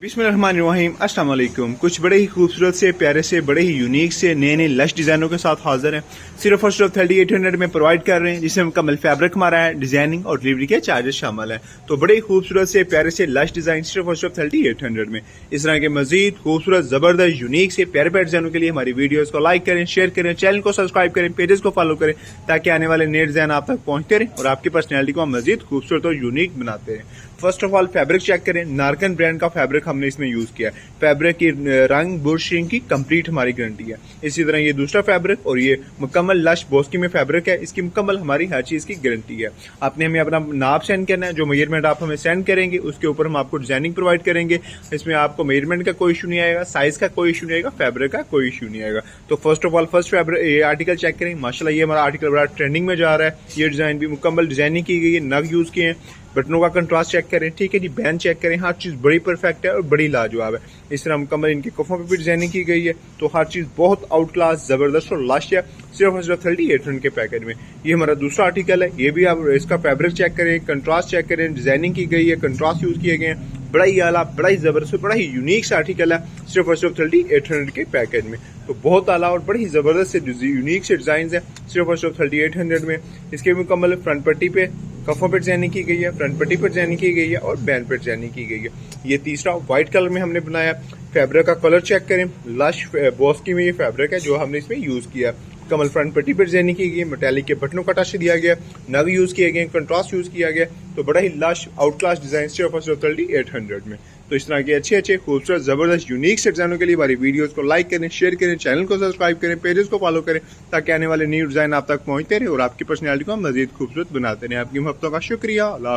बिस्मिल्लाहिर्रहमानिर्रहीम अस्सलाम वालेकुम। कुछ बड़े ही खूबसूरत से प्यारे से बड़े ही यूनिक से नए नए लश डिजाइनों के साथ हाजिर हैं। सिर्फ और सिर्फ 3800 में प्रोवाइड कर रहे हैं, जिसमें मुकम्मल फैब्रिक हमारा है, डिजाइनिंग और डिलीवरी के चार्जेस शामिल है। तो बड़े ही खूबसूरत से प्यारे से लश डिजाइन सिर्फ और सिर्फ 3800 में। इस तरह के मजीद खूबसूरत जबरदस्त यूनिक से प्यारे प्यारे डिजाइनों के लिए हमारी वीडियोज को लाइक करें, शेयर करें, चैनल को सब्सक्राइब करें, पेजेस को फॉलो करें, ताकि आने वाले नए डिजाइन आप तक पहुंचते रहें और आपकी पर्सनैलिटी को हम मजीद खूबसूरत और यूनिक बनाते हैं। First of all fabric check करें। नारकन ब्रांड का फैब्रिक हमने इसमें यूज किया है। फैब्रिक की रंग बुर्शिंग की कंप्लीट हमारी गारंटी है। इसी तरह ये दूसरा फैब्रिक और ये मुकम्मल लश बोस्की में फैब्रिक है, इसकी मुकम्मल हमारी हर चीज की गारंटी है। आपने हमें अपना नाप सेंड करना है, जो मेजरमेंट आप हमें सेंड करेंगे उसके ऊपर हम आपको डिजाइनिंग प्रोवाइड करेंगे। इसमें आपको मेजरमेंट का कोई इशू नहीं आएगा, साइज का कोई इशू नहीं आएगा, फैब्रिक का कोई इशू नहीं आएगा। तो first of all first fabric ये आर्टिकल चेक करें। माशाल्लाह ये हमारा आर्टिकल बड़ा ट्रेंडिंग में जा रहा है। ये डिजाइन भी मुकम्मल डिजाइनिंग की गई है, नग यूज किए हैं। बटनों का कंट्रास्ट चेक करें, ठीक है जी, बैंड चेक करें, हर चीज बड़ी परफेक्ट है और बड़ी लाजवाब है। इस तरह मुकम्मल इनके कफों पे भी डिजाइनिंग की गई है, तो हर चीज बहुत आउट क्लास जबरदस्त और लश है। सिर्फ और सिर्फ 3800 के पैकेज में ये हमारा दूसरा आर्टिकल है। ये भी आप इसका फैब्रिक चेक करें, कंट्रास्ट चेक करें, डिजाइनिंग की गई है, कंट्रास्ट यूज किए गए हैं। बड़ा ही आला, बड़ा ही जबरदस्त, बड़ा ही यूनिक सा आर्टिकल है सिर्फ और सिर्फ 3800 के पैकेज में। तो बहुत आला और बड़ी ही जबरदस्त से यूनिक से डिजाइन है सिर्फ और सिर्फ 3800 में। इसके मुकम्मल फ्रंट पट्टी पे कफों पर डिजाइनिंग की गई है, फ्रंट पट्टी पर डिजाइनिंग की गई है और बैंड पर डिजाइनिंग की गई है। ये तीसरा व्हाइट कलर में हमने बनाया। फैब्रिक का कलर चेक करें, लश बोस्की में ये फैब्रिक है जो हमने इसमें यूज किया। कमल फ्रंट पट्टी पर डिजाइनिंग की गई, मेटालिक के बटनों का टच दिया गया, नग यूज किए गए, कंट्रास्ट यूज किया गया। तो बड़ा ही लश आउट क्लास डिजाइन सिर्फ और सिर्फ 3800 में। तो इस तरह के अच्छे अच्छे खूबसूरत जबरदस्त यूनिक से डिजाइनों के लिए हमारी वीडियोस को लाइक करें, शेयर करें, चैनल को सब्सक्राइब करें, पेजेस को फॉलो करें, ताकि आने वाले न्यू डिजाइन आप तक पहुंचते रहे और आपकी पर्सनैलिटी को हम मजीद खूबसूरत बनाते रहे। आपकी मोहब्बतों का शुक्रिया। अल्लाह।